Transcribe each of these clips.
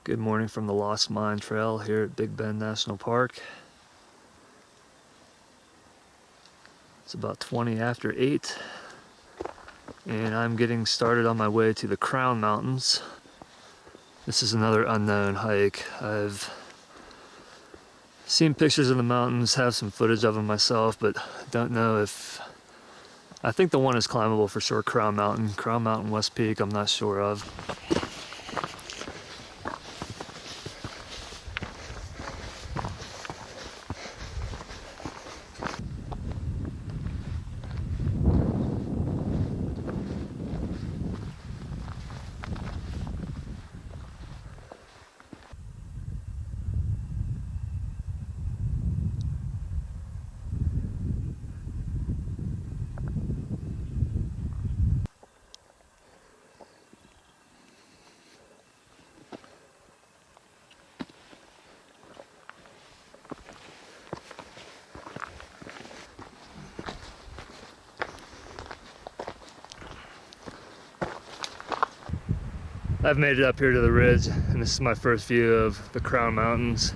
Good morning from the Lost Mine Trail here at Big Bend National Park. It's about 20 after 8 and I'm getting started on my way to the Crown Mountains. This is another unknown hike. I've seen pictures of the mountains, have some footage of them myself, but don't know if... I think the one is climbable for sure, Crown Mountain West Peak, I'm not sure of. I've made it up here to the ridge, and this is my first view of the Crown Mountains.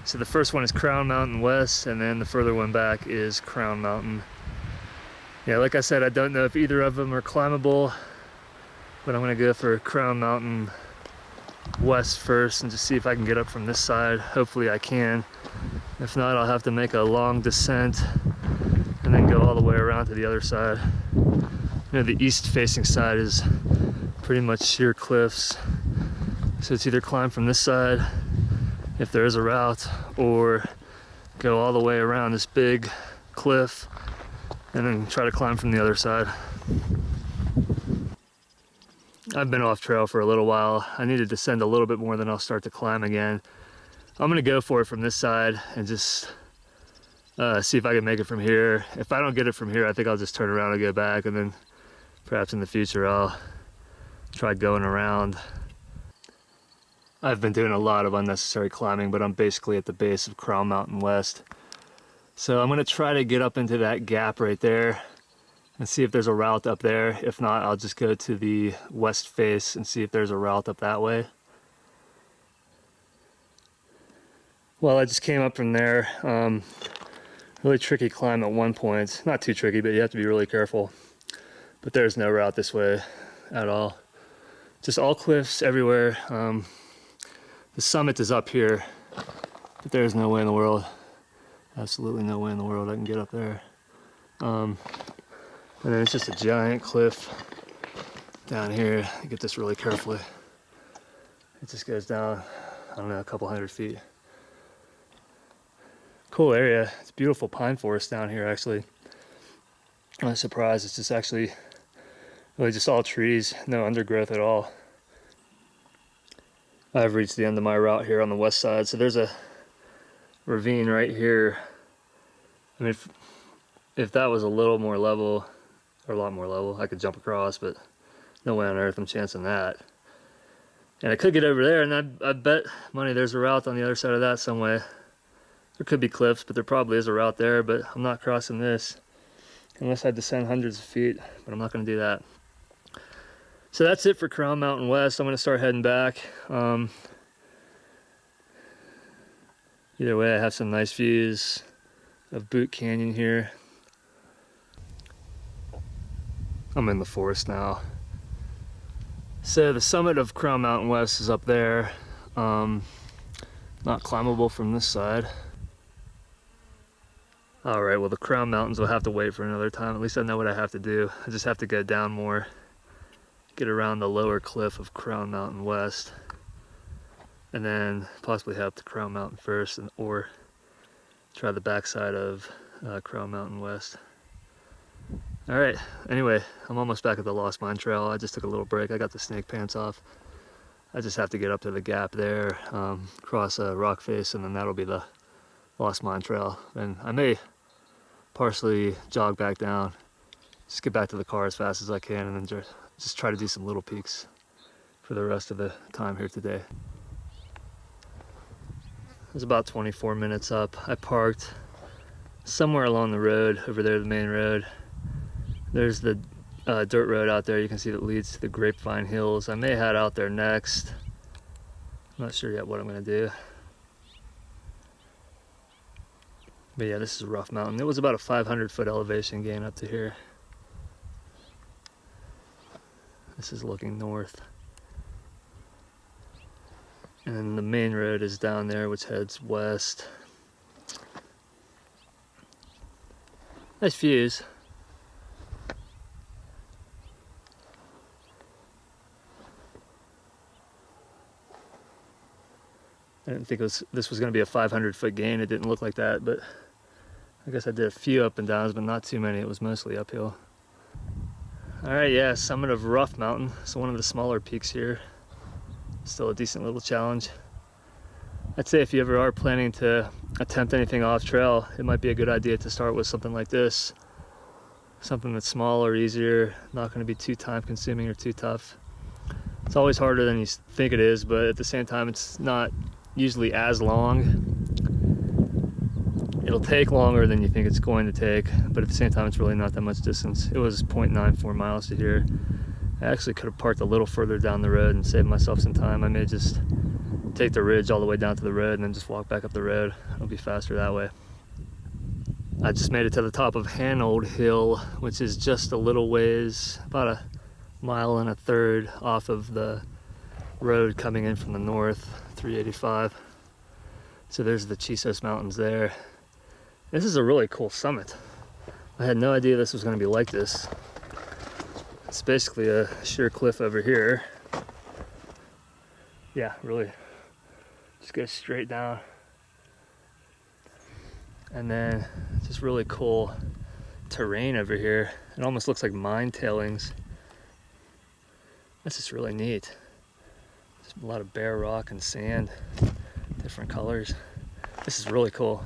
So the first one is Crown Mountain West, and then the further one back is Crown Mountain. Yeah, like I said, I don't know if either of them are climbable, but I'm gonna go for Crown Mountain West first and just see if I can get up from this side. Hopefully I can. If not, I'll have to make a long descent and then go all the way around to the other side. You know, the east-facing side is pretty much sheer cliffs, so it's either climb from this side if there is a route, or go all the way around this big cliff and then try to climb from the other side. I've been off trail for a little while. I need to descend a little bit more, then I'll start to climb again. I'm gonna go for it from this side and just see if I can make it from here. If I don't get it from here, I think I'll just turn around and go back, and then perhaps in the future I'll try going around. I've been doing a lot of unnecessary climbing, but I'm basically at the base of Crown Mountain West. So I'm gonna try to get up into that gap right there and see if there's a route up there. If not, I'll just go to the west face and see if there's a route up that way. Well, I just came up from there. Really tricky climb at one point. Not too tricky, but you have to be really careful. But there's no route this way at all. Just all cliffs everywhere. The summit is up here, but there's no way in the world, absolutely no way in the world I can get up there. And then it's just a giant cliff down here. I get this really carefully. It just goes down, I don't know, a couple hundred feet. Cool area. It's beautiful pine forest down here, actually. I'm surprised. It's just actually really just all trees, no undergrowth at all. I've reached the end of my route here on the west side, so there's a ravine right here. I mean, if that was a little more level, or a lot more level, I could jump across, but no way on earth I'm chancing that. And I could get over there, and I bet money there's a route on the other side of that some way. There could be cliffs, but there probably is a route there, but I'm not crossing this unless I descend hundreds of feet, but I'm not going to do that. So that's it for Crown Mountain West. I'm going to start heading back. Either way, I have some nice views of Boot Canyon here. I'm in the forest now. So the summit of Crown Mountain West is up there. Not climbable from this side. Alright, well the Crown Mountains will have to wait for another time. At least I know what I have to do. I just have to go down more. Get around the lower cliff of Crown Mountain West, and then possibly head up to Crown Mountain first, or try the backside of Crown Mountain West. Alright, anyway, I'm almost back at the Lost Mine Trail. I just took a little break. I got the snake pants off. I just have to get up to the gap there, cross a rock face, and then that'll be the Lost Mine Trail. And I may partially jog back down, just get back to the car as fast as I can, and then just try to do some little peaks for the rest of the time here today. It was about 24 minutes up. I parked somewhere along the road, over there, the main road. There's the dirt road out there you can see that leads to the Grapevine Hills. I may head out there next. I'm not sure yet what I'm gonna do. But yeah, this is a rough mountain. It was about a 500-foot elevation gain up to here. This is looking north. And then the main road is down there, which heads west. Nice views. I didn't think this was going to be a 500-foot gain. It didn't look like that, but I guess I did a few up and downs, but not too many. It was mostly uphill. All right, yeah, summit of Rough Mountain. So one of the smaller peaks here. Still a decent little challenge. I'd say if you ever are planning to attempt anything off trail, it might be a good idea to start with something like this. Something that's smaller, easier, not going to be too time consuming or too tough. It's always harder than you think it is, but at the same time, it's not usually as long. It'll take longer than you think it's going to take, but at the same time, it's really not that much distance. It was 0.94 miles to here. I actually could have parked a little further down the road and saved myself some time. I may just take the ridge all the way down to the road and then just walk back up the road. It'll be faster that way. I just made it to the top of Hanover Hill, which is just a little ways, about a 1.33 miles off of the road coming in from the north, 385. So there's the Chisos Mountains there. This is a really cool summit. I had no idea this was going to be like this. It's basically a sheer cliff over here. Yeah, really just goes straight down. And then just really cool terrain over here. It almost looks like mine tailings. That's just really neat. Just a lot of bare rock and sand, different colors. This is really cool.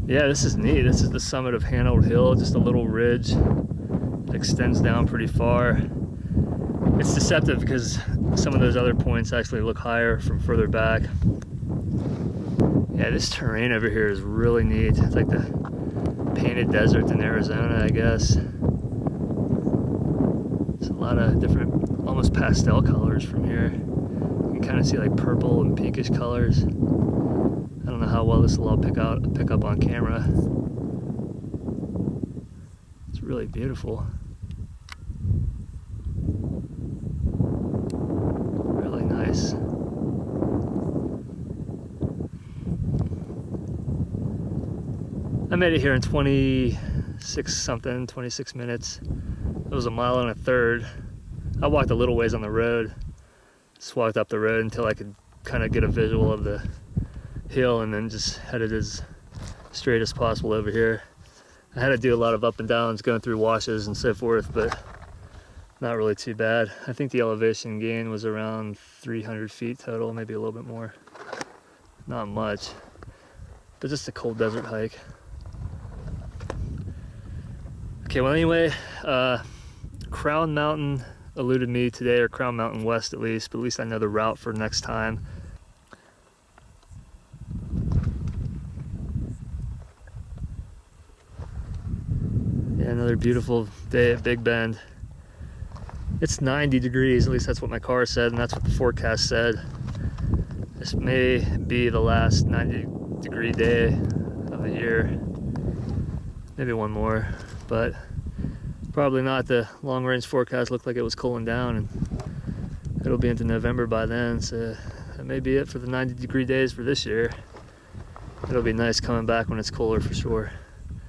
Yeah, this is neat. This is the summit of Hanover Hill, just a little ridge that extends down pretty far. It's deceptive because some of those other points actually look higher from further back. Yeah, this terrain over here is really neat. It's like the painted desert in Arizona, I guess. There's a lot of different, almost pastel colors from here. You can kind of see like purple and pinkish colors. I don't know how well this will all pick up on camera. It's really beautiful. Really nice. I made it here in 26 minutes. It was 1.33 miles. I walked a little ways on the road. Just walked up the road until I could kind of get a visual of the hill and then just headed as straight as possible over here. I had to do a lot of up and downs going through washes and so forth, but not really too bad. I think the elevation gain was around 300 feet total, maybe a little bit more. Not much, but just a cold desert hike. Okay, well anyway, Crown Mountain eluded me today, or Crown Mountain West at least, but at least I know the route for next time. Yeah, another beautiful day at Big Bend. It's 90 degrees, at least that's what my car said, and that's what the forecast said. This may be the last 90-degree day of the year. Maybe one more, but probably not. The long-range forecast looked like it was cooling down, and it'll be into November by then, so that may be it for the 90-degree days for this year. It'll be nice coming back when it's cooler for sure.